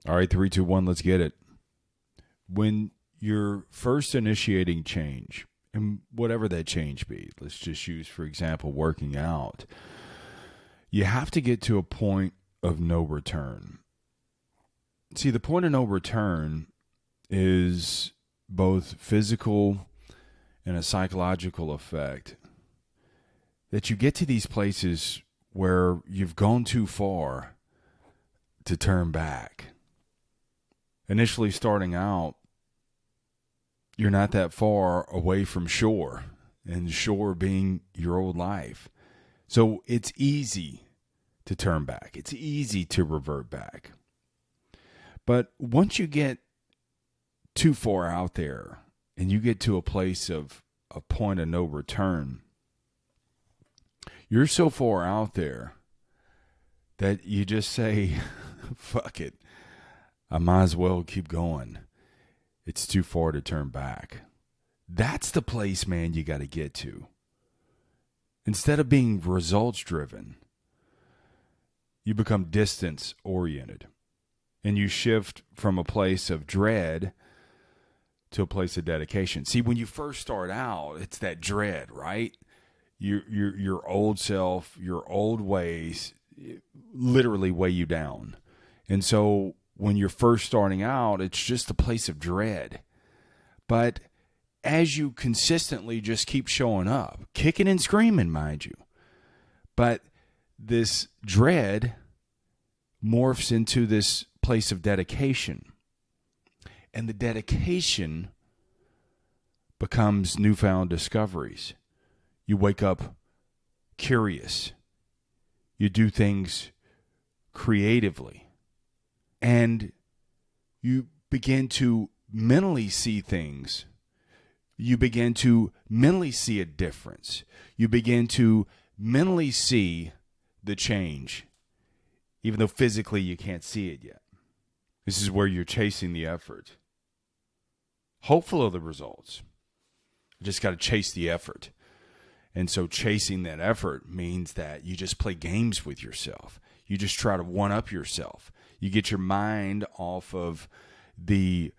All right, three, two, one, let's get it. When you're first initiating change, and whatever that change be, let's just use, for example, working out, you have to get to a point of no return. See, the point of no return is both physical and a psychological effect. That you get to these places where you've gone too far to turn back. Initially starting out, you're not that far away from shore, and shore being your old life. So it's easy to turn back. It's easy to revert back. But once you get too far out there and you get to a place of a point of no return, you're so far out there that you just say, fuck it. I might as well keep going. It's too far to turn back. That's the place, man, you got to get to. Instead of being results driven, you become distance oriented. And you shift from a place of dread to a place of dedication. See, when you first start out, it's that dread, right? Your old self, your old ways literally weigh you down. And so when you're first starting out, it's just a place of dread. But as you consistently just keep showing up, kicking and screaming, mind you, but this dread morphs into this place of dedication. And the dedication becomes newfound discoveries. You wake up curious. You do things creatively. And you begin to mentally see things. You begin to mentally see a difference. You begin to mentally see the change, even though physically you can't see it yet. This is where you're chasing the effort. Hopeful of the results. You just got to chase the effort. And so chasing that effort means that you just play games with yourself. You just try to one-up yourself. You get your mind off of the,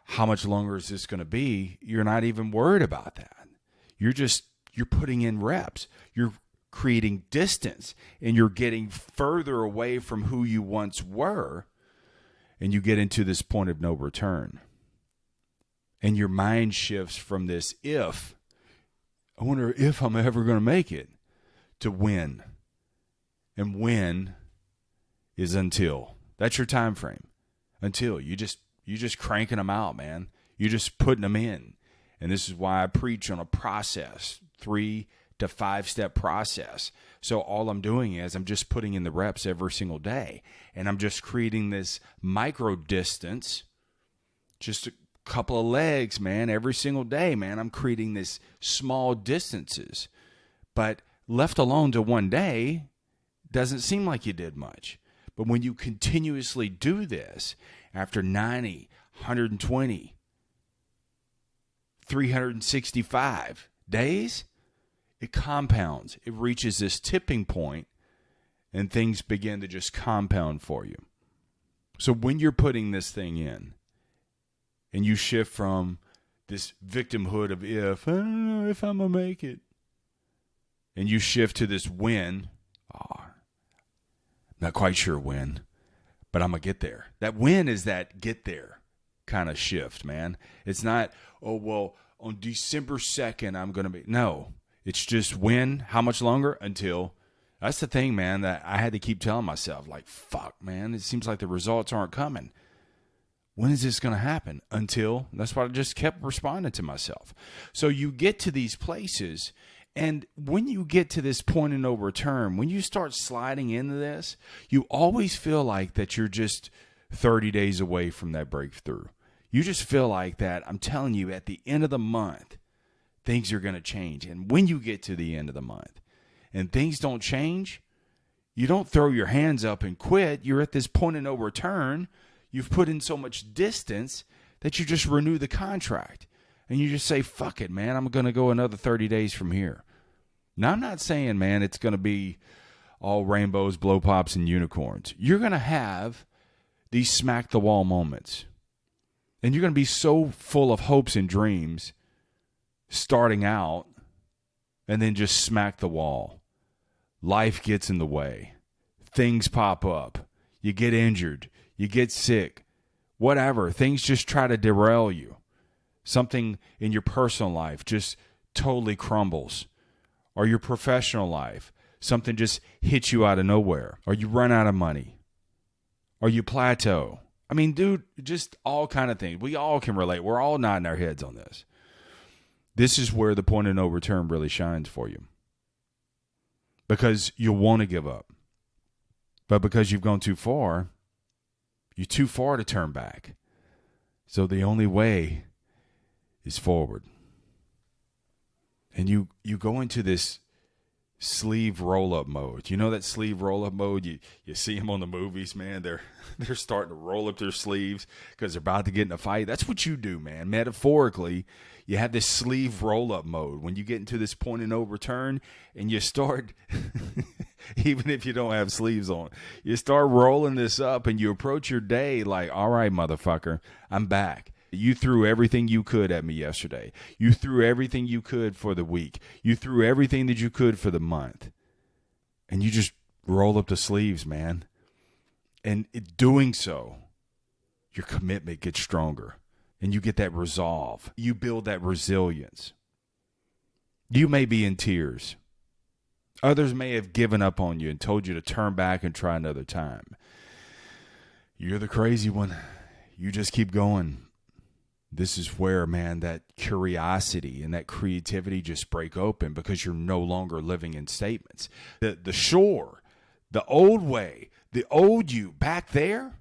how much longer is this going to be? You're not even worried about that. You're putting in reps. You're creating distance, and you're getting further away from who you once were, and you get into this point of no return. And your mind shifts from this I wonder if I'm ever going to make it, to when. And when is until. That's your time frame. Until. You just cranking them out, man. You're just putting them in. And this is why I preach on a process, 3 to 5 step process. So all I'm doing is I'm just putting in the reps every single day. And I'm just creating this micro distance, just a couple of legs, man, every single day, man. I'm creating this small distances. But left alone to one day, doesn't seem like you did much. But when you continuously do this, after 90, 120, 365 days, it compounds. It reaches this tipping point, and things begin to just compound for you. So when you're putting this thing in, and you shift from this victimhood of I don't know if I'm going to make it, and you shift to this when, not quite sure when, but I'm going to get there. That when is that get there kind of shift, man. It's not, on December 2nd, I'm going to be. No, it's just when, how much longer, until. That's the thing, man, that I had to keep telling myself, like, fuck, man, it seems like the results aren't coming. When is this going to happen? Until. That's why I just kept responding to myself. So you get to these places, and when you get to this point of no return, when you start sliding into this, you always feel like that you're just 30 days away from that breakthrough. You just feel like that, I'm telling you, at the end of the month, things are going to change. And when you get to the end of the month and things don't change, you don't throw your hands up and quit. You're at this point of no return. You've put in so much distance that you just renew the contract. And you just say, fuck it, man, I'm going to go another 30 days from here. Now, I'm not saying, man, it's going to be all rainbows, blow pops, and unicorns. You're going to have these smack the wall moments. And you're going to be so full of hopes and dreams starting out and then just smack the wall. Life gets in the way. Things pop up. You get injured. You get sick. Whatever. Things just try to derail you. Something in your personal life just totally crumbles. Or your professional life. Something just hits you out of nowhere. Or you run out of money. Or you plateau. I mean, dude, just all kind of things. We all can relate. We're all nodding our heads on this. This is where the point of no return really shines for you. Because you'll want to give up. But because you've gone too far, you're too far to turn back. So the only way is forward. And you go into this sleeve roll-up mode. You know that sleeve roll-up mode? You see them on the movies, man. They're starting to roll up their sleeves because they're about to get in a fight. That's what you do, man. Metaphorically, you have this sleeve roll-up mode. When you get into this point of no return and you start, even if you don't have sleeves on, you start rolling this up and you approach your day like, all right, motherfucker, I'm back. You threw everything you could at me yesterday. You threw everything you could for the week. You threw everything that you could for the month. And you just roll up the sleeves, man. And doing so, your commitment gets stronger. And you get that resolve. You build that resilience. You may be in tears. Others may have given up on you and told you to turn back and try another time. You're the crazy one. You just keep going. This is where, man, that curiosity and that creativity just break open because you're no longer living in statements. The shore, the old way, the old you back there,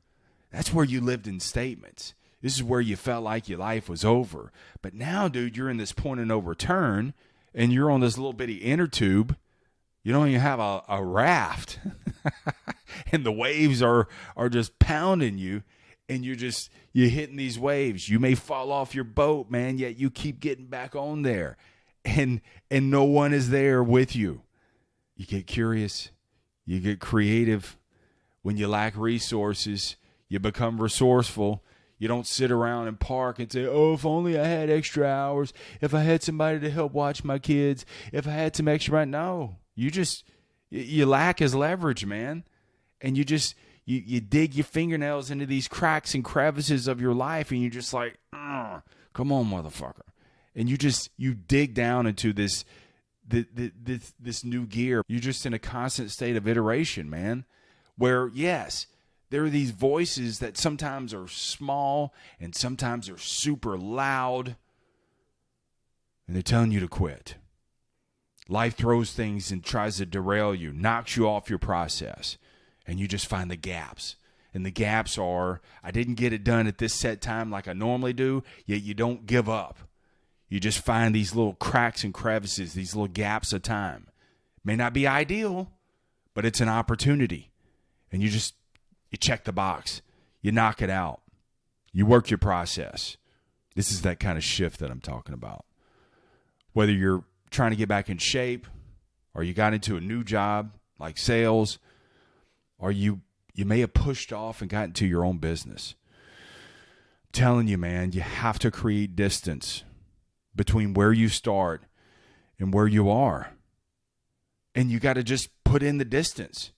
that's where you lived in statements. This is where you felt like your life was over. But now, dude, you're in this point of no return and you're on this little bitty inner tube. You don't even have a raft. And the waves are just pounding you. And you're hitting these waves. You may fall off your boat, man, yet you keep getting back on there. And no one is there with you. You get curious. You get creative. When you lack resources, you become resourceful. You don't sit around and park and say, oh, if only I had extra hours. If I had somebody to help watch my kids. If I had some extra money. No, you lack as leverage, man. And you dig your fingernails into these cracks and crevices of your life, and you're just like, come on, motherfucker. And you dig down into this new gear. You're just in a constant state of iteration, man, where, yes, there are these voices that sometimes are small and sometimes are super loud, and they're telling you to quit. Life throws things and tries to derail you, knocks you off your process. And you just find the gaps. And the gaps are, I didn't get it done at this set time like I normally do, yet you don't give up. You just find these little cracks and crevices, these little gaps of time. May not be ideal, but it's an opportunity. And you check the box. You knock it out. You work your process. This is that kind of shift that I'm talking about. Whether you're trying to get back in shape, or you got into a new job like sales, or you may have pushed off and got into your own business. I'm telling you, man, you have to create distance between where you start and where you are. And you got to just put in the distance.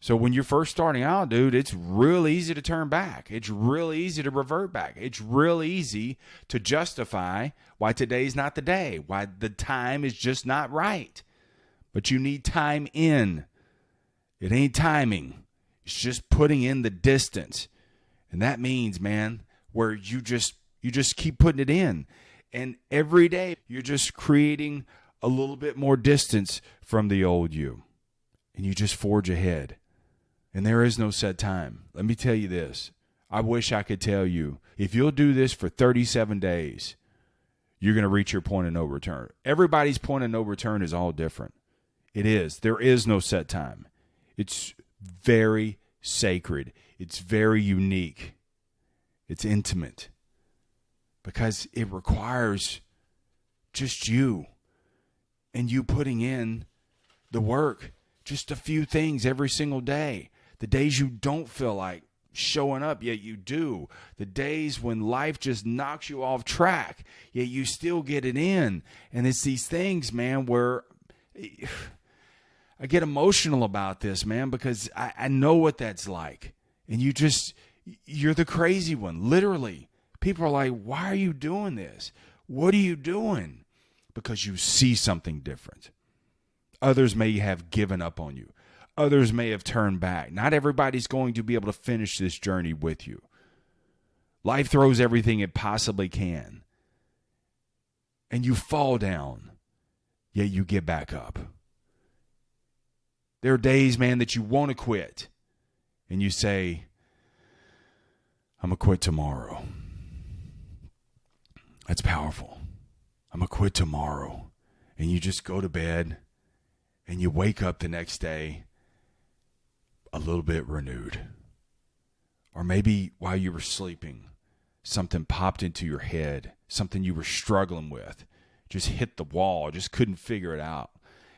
So when you're first starting out, dude, it's real easy to turn back. It's real easy to revert back. It's real easy to justify why today's not the day, why the time is just not right. But you need time in. It ain't timing. It's just putting in the distance. And that means, man, where you just keep putting it in. And every day you're just creating a little bit more distance from the old you. And you just forge ahead. And there is no set time. Let me tell you this. I wish I could tell you, if you'll do this for 37 days, you're going to reach your point of no return. Everybody's point of no return is all different. It is. There is no set time. It's very sacred. It's very unique. It's intimate because it requires just you and you putting in the work, just a few things every single day. The days you don't feel like showing up, yet you do. The days when life just knocks you off track, yet you still get it in. And it's these things, man, where I get emotional about this, man, because I know what that's like. And you're the crazy one, literally. People are like, why are you doing this? What are you doing? Because you see something different. Others may have given up on you. Others may have turned back. Not everybody's going to be able to finish this journey with you. Life throws everything it possibly can. And you fall down, yet you get back up. There are days, man, that you want to quit. And you say, I'm going to quit tomorrow. That's powerful. I'm going to quit tomorrow. And you just go to bed and you wake up the next day a little bit renewed. Or maybe while you were sleeping, something popped into your head, something you were struggling with, just hit the wall, just couldn't figure it out.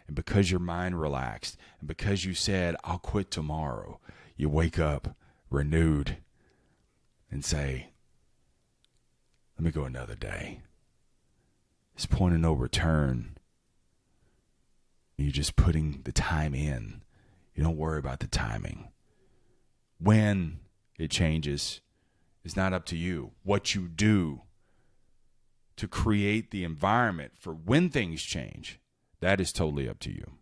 And because your mind relaxed, and because you said, I'll quit tomorrow, you wake up renewed and say, let me go another day. This point of no return. You're just putting the time in. You don't worry about the timing. When it changes is not up to you. What you do to create the environment for when things change, that is totally up to you.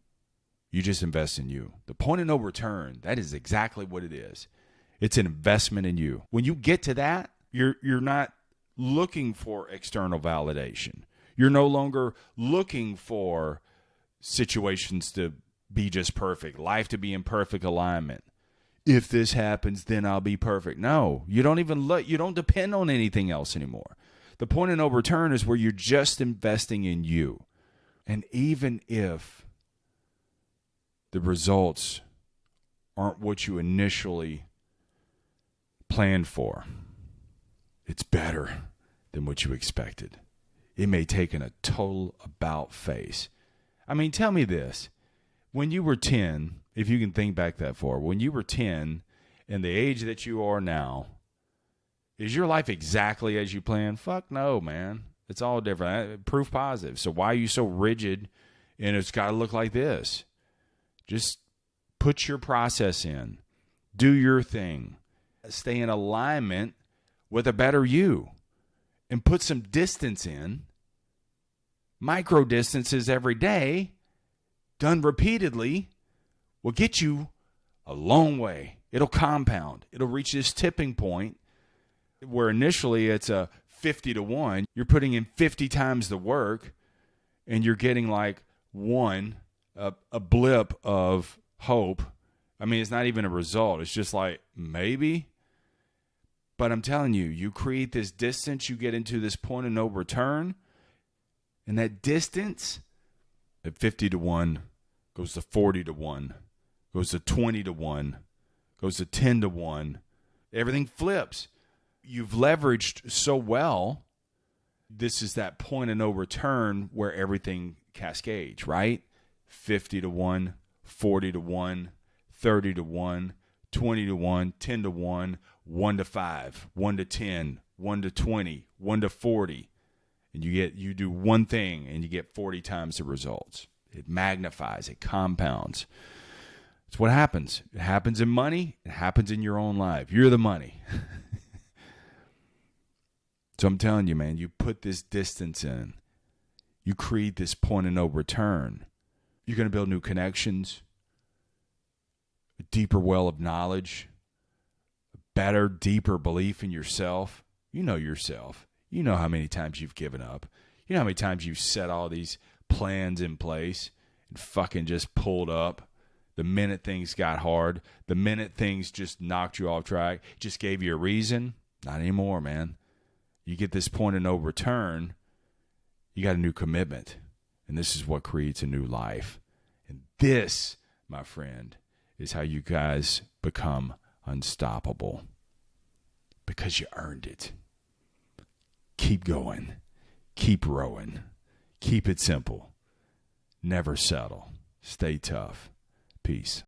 You just invest in you. The point of no return, that is exactly what it is. It's an investment in you. When you get to that, you're not looking for external validation. You're no longer looking for situations to be just perfect, life to be in perfect alignment. If this happens, then I'll be perfect. No, you don't even you don't depend on anything else anymore. The point of no return is where you're just investing in you. And even if the results aren't what you initially planned for, it's better than what you expected. It may take a total about face. I mean, tell me this. When you were 10, if you can think back that far, when you were 10 and the age that you are now, is your life exactly as you planned? Fuck no, man. It's all different. Proof positive. So why are you so rigid and it's got to look like this? Just put your process in. Do your thing. Stay in alignment with a better you. And put some distance in. Micro distances every day, done repeatedly, will get you a long way. It'll compound. It'll reach this tipping point where initially it's a 50-1. You're putting in 50 times the work, and you're getting like a blip of hope. I mean, it's not even a result. It's just like, maybe. But I'm telling you, you create this distance, you get into this point of no return, and that distance at 50-1 goes to 40-1, goes to 20-1, goes to 10-1. Everything flips. You've leveraged so well. This is that point of no return where everything cascades, right? 50-1, 40-1, 30-1, 20-1, 10-1, 1-5, 1-10, 1-20, 1-40. And you do one thing and you get 40 times the results. It magnifies, it compounds. It's what happens. It happens in money. It happens in your own life. You're the money. So I'm telling you, man, you put this distance in. You create this point of no return. You're going to build new connections, a deeper well of knowledge, a better, deeper belief in yourself. You know yourself. You know how many times you've given up. You know how many times you've set all these plans in place and fucking just pulled up the minute things got hard, the minute things just knocked you off track, just gave you a reason. Not anymore, man. You get this point of no return, you got a new commitment. And this is what creates a new life. And this, my friend, is how you guys become unstoppable. Because you earned it. Keep going. Keep rowing. Keep it simple. Never settle. Stay tough. Peace.